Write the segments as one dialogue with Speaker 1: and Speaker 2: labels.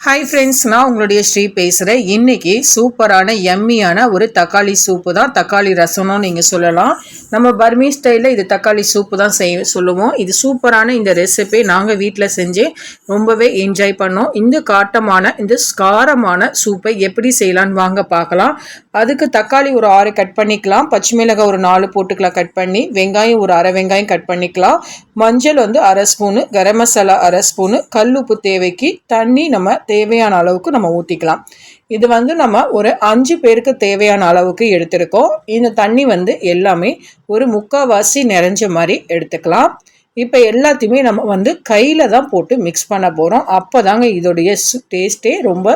Speaker 1: Hi friends, நான் உங்களுடைய ஸ்ரீ பேசுகிறேன். இன்றைக்கி சூப்பரான எம்மியான ஒரு தக்காளி சூப்பு தான், தக்காளி ரசம்னு நீங்கள் சொல்லலாம். நம்ம பர்மீஸ் ஸ்டைலில் இது தக்காளி சூப்பு தான் சொல்லுவோம். இது சூப்பரான இந்த ரெசிபி நாங்கள் வீட்டில் செஞ்சு ரொம்பவே என்ஜாய் பண்ணோம். இந்த காரமான சூப்பை எப்படி செய்யலான்னு வாங்க பார்க்கலாம். அதுக்கு தக்காளி ஒரு 6 கட் பண்ணிக்கலாம், பச்சை மிளகாய் ஒரு 4 போட்டுக்கலாம் கட் பண்ணி, வெங்காயம் ஒரு அரை வெங்காயம் கட் பண்ணிக்கலாம், மஞ்சள் அரை ஸ்பூனு, கரம் மசாலா அரை ஸ்பூனு, கல் உப்பு தேவைக்கு, தண்ணி நம்ம தேவையான அளவுக்கு நம்ம ஊற்றிக்கலாம். இது நம்ம ஒரு 5 பேருக்கு தேவையான அளவுக்கு எடுத்திருக்கோம். இந்த தண்ணி எல்லாமே ஒரு 3/4 நிறைஞ்ச மாதிரி எடுத்துக்கலாம். இப்போ எல்லாத்தையுமே நம்ம கையில் தான் போட்டு மிக்ஸ் பண்ண போகிறோம். அப்போ தாங்க இதோடைய டேஸ்ட்டே ரொம்ப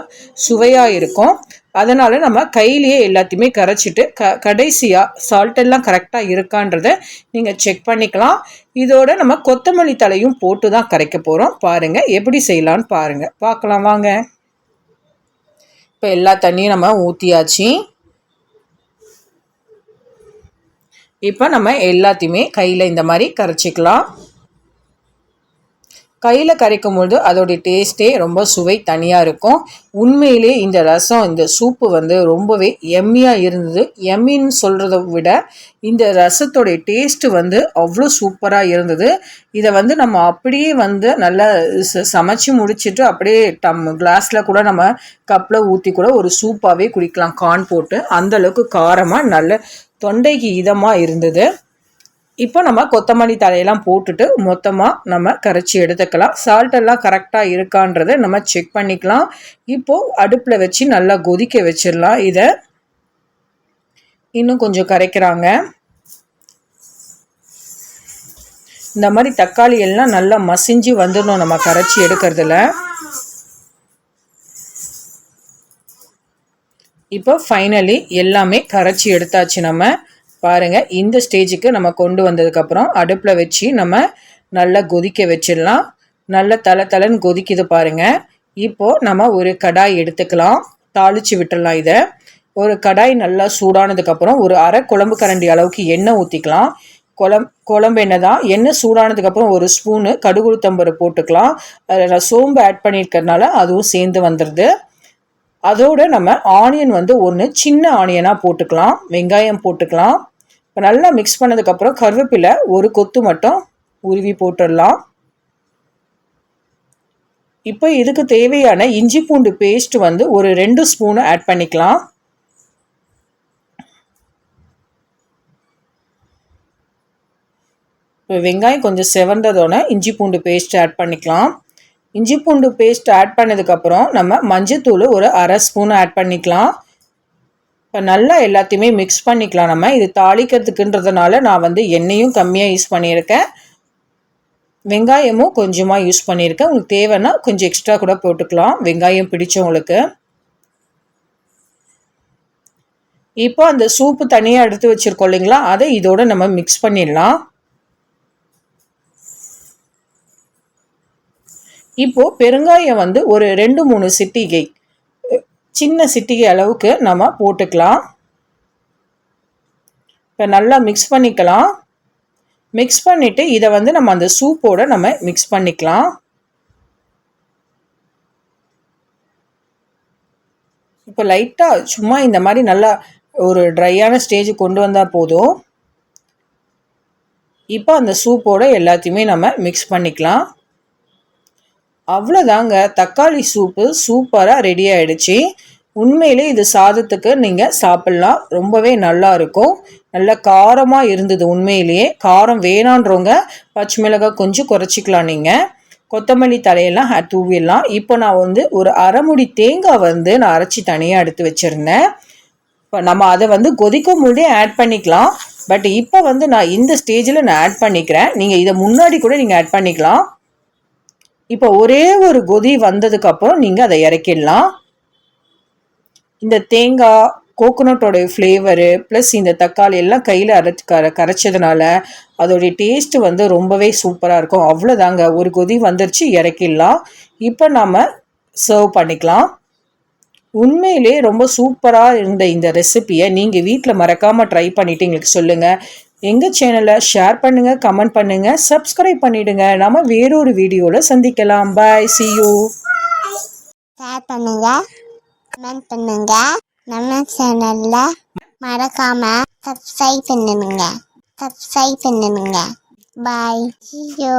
Speaker 1: சுவையாக இருக்கும். அதனால் நம்ம கையிலேயே எல்லாத்தையுமே கரைச்சிட்டு கடைசியாக சால்ட்டெல்லாம் கரெக்டாக இருக்கான்றதை நீங்கள் செக் பண்ணிக்கலாம். இதோட நம்ம கொத்தமல்லி தலையும் போட்டு தான் கரைக்க போகிறோம். பாருங்கள் எப்படி செய்யலான்னு பார்க்கலாம் வாங்க. இப்போ எல்லா தண்ணியும் நம்ம ஊற்றியாச்சு. இப்போ நம்ம எல்லாத்தையுமே கையில் இந்த மாதிரி கரைச்சிக்கலாம். கையில் கரைக்கும் பொழுது அதோடைய டேஸ்ட்டே ரொம்ப சுவை தனியாக இருக்கும். உண்மையிலே இந்த ரசம், இந்த சூப்பு ரொம்பவே எம்மியாக இருந்தது. எம்மின்னு சொல்கிறத விட இந்த ரசத்தோடைய டேஸ்ட்டு அவ்வளோ சூப்பராக இருந்தது. இதை நம்ம அப்படியே நல்லா சமைச்சு முடிச்சுட்டு அப்படியே கிளாஸில் கூட நம்ம கப்பில் ஊற்றி கூட ஒரு சூப்பாகவே குடிக்கலாம், கார்ன் போட்டு. அந்தளவுக்கு காரமாக நல்ல தொண்டைக்கு இதமாக இருந்தது. இப்போ நம்ம கொத்தமல்லி தலையெல்லாம் போட்டுட்டு மொத்தமாக நம்ம கரைச்சி எடுத்துக்கலாம். சால்ட்டெல்லாம் கரெக்டாக இருக்கான்றதை நம்ம செக் பண்ணிக்கலாம். இப்போது அடுப்பில் வச்சு நல்லா கொதிக்க வச்சிடலாம். இதை இன்னும் கொஞ்சம் கரைக்கிறாங்க. இந்த மாதிரி தக்காளி எல்லாம் நல்லா மசிஞ்சு வந்துடணும் நம்ம கரைச்சி எடுக்கிறதுல. இப்போ ஃபைனலி எல்லாமே கரைச்சி எடுத்தாச்சு. நம்ம பாருங்கள், இந்த ஸ்டேஜுக்கு நம்ம கொண்டு வந்ததுக்கப்புறம் அடுப்பில் வச்சு நம்ம நல்லா கொதிக்க வச்சிடலாம். நல்லா தலைன்னு கொதிக்குது பாருங்கள். இப்போது நம்ம ஒரு கடாய் எடுத்துக்கலாம், தாளித்து விட்டுடலாம். இதை ஒரு கடாய் நல்லா சூடானதுக்கப்புறம் ஒரு அரை குழம்பு கரண்டி அளவுக்கு எண்ணெய் ஊற்றிக்கலாம். குழம்பு எண்ணெய் தான். எண்ணெய் சூடானதுக்கப்புறம் ஒரு ஸ்பூனு கடுகுளுத்தம்பருப்பு போட்டுக்கலாம். அதில் சோம்பு ஆட் பண்ணியிருக்கிறதுனால அதுவும் சேர்ந்து வந்துடுது. அதோடு நம்ம ஆனியன் ஒன்று சின்ன ஆனியனாக போட்டுக்கலாம், வெங்காயம் போட்டுக்கலாம். இப்போ நல்லா மிக்ஸ் பண்ணதுக்கப்புறம் கருவேப்பிலை ஒரு கொத்து மட்டும் உருவி போட்டுடலாம். இப்போ இதுக்கு தேவையான இஞ்சி பூண்டு பேஸ்ட் ஒரு 2 ஸ்பூனு ஆட் பண்ணிக்கலாம். இப்போ வெங்காயம் கொஞ்சம் செவந்ததோட இஞ்சி பூண்டு பேஸ்ட் ஆட் பண்ணிக்கலாம். இஞ்சி பூண்டு பேஸ்ட் ஆட் பண்ணதுக்கப்புறம் நம்ம மஞ்சத்தூள் ஒரு அரை ஸ்பூன் ஆட் பண்ணிக்கலாம். இப்போ நல்லா எல்லாத்தையுமே மிக்ஸ் பண்ணிக்கலாம். நம்ம இது தாளிக்கிறதுக்குன்றதுனால நான் எண்ணெயும் கம்மியாக யூஸ் பண்ணியிருக்கேன், வெங்காயமும் கொஞ்சமாக யூஸ் பண்ணியிருக்கேன். உங்களுக்கு தேவைன்னா கொஞ்சம் எக்ஸ்ட்ரா கூட போட்டுக்கலாம், வெங்காயம் பிடிச்சவங்களுக்கு. இப்போ அந்த சூப்பு தனியாக எடுத்து வச்சுருக்கோம் இல்லைங்களா, அதை இதோடு நம்ம மிக்ஸ் பண்ணிடலாம். இப்போது பெருங்காயம் ஒரு 2-3 சிட்டிகை, சின்ன சிட்டிகை அளவுக்கு நம்ம போட்டுக்கலாம். இப்போ நல்லா மிக்ஸ் பண்ணிக்கலாம். மிக்ஸ் பண்ணிவிட்டு இதை நம்ம அந்த சூப்போடு நம்ம மிக்ஸ் பண்ணிக்கலாம். இப்போ லைட்டாக சும்மா இந்த மாதிரி நல்லா ஒரு ட்ரையான ஸ்டேஜ் கொண்டு வந்தால் போதும். இப்போ அந்த சூப்போடு எல்லாத்தையுமே நம்ம மிக்ஸ் பண்ணிக்கலாம். அவ்வளோதாங்க, தக்காளி சூப்பு சூப்பராக ரெடி ஆகிடுச்சு. உண்மையிலே இது சாதத்துக்கு நீங்கள் சாப்பிட்லாம், ரொம்பவே நல்லா இருக்கும். நல்லா காரமாக இருந்தது. உண்மையிலேயே காரம் வேணான்றவங்க பச்சை மிளகாய் கொஞ்சம் குறைச்சிக்கலாம். நீங்கள் கொத்தமல்லி தலையெல்லாம் தூவிடலாம். இப்போ நான் ஒரு அரை முடி தேங்காய் நான் அரைச்சி தனியாக எடுத்து வச்சுருந்தேன். இப்போ நம்ம அதை கொதிக்கும் முன்னே ஆட் பண்ணிக்கலாம். பட் இப்போ நான் இந்த ஸ்டேஜில் நான் ஆட் பண்ணிக்கிறேன். நீங்கள் இதை முன்னாடி கூட நீங்கள் ஆட் பண்ணிக்கலாம். இப்போ ஒரே ஒரு கொதி வந்ததுக்கப்புறம் நீங்கள் அதை இறக்கிடலாம். இந்த தேங்காய், கோகோனட்டோடைய ஃப்ளேவரு ப்ளஸ் இந்த தக்காளி எல்லாம் கையில் கரைச்சதுனால அதோடைய டேஸ்ட்டு ரொம்பவே சூப்பராக இருக்கும். அவ்வளோதாங்க, ஒரு கொதி வந்துருச்சு, இறக்கிடலாம். இப்போ நாம் சர்வ் பண்ணிக்கலாம். உண்மையிலே ரொம்ப சூப்பராக இருந்த இந்த ரெசிபியை நீங்கள் வீட்டில் மறக்காமல் ட்ரை பண்ணிவிட்டு எங்களுக்கு சொல்லுங்கள். எங்கள் சேனலை ஷேர் பண்ணுங்கள், கமெண்ட் பண்ணுங்கள், சப்ஸ்கிரைப் பண்ணிவிடுங்க. நம்ம வேறொரு வீடியோவில் சந்திக்கலாம். பாய், see you.
Speaker 2: ஷேர் பண்ணுங்க, கமெண்ட் பண்ணுங்க. நம்ம சேனல்ல மறக்காம சப்ஸ்கிரைப் பண்ணுங்க. பாய். See you.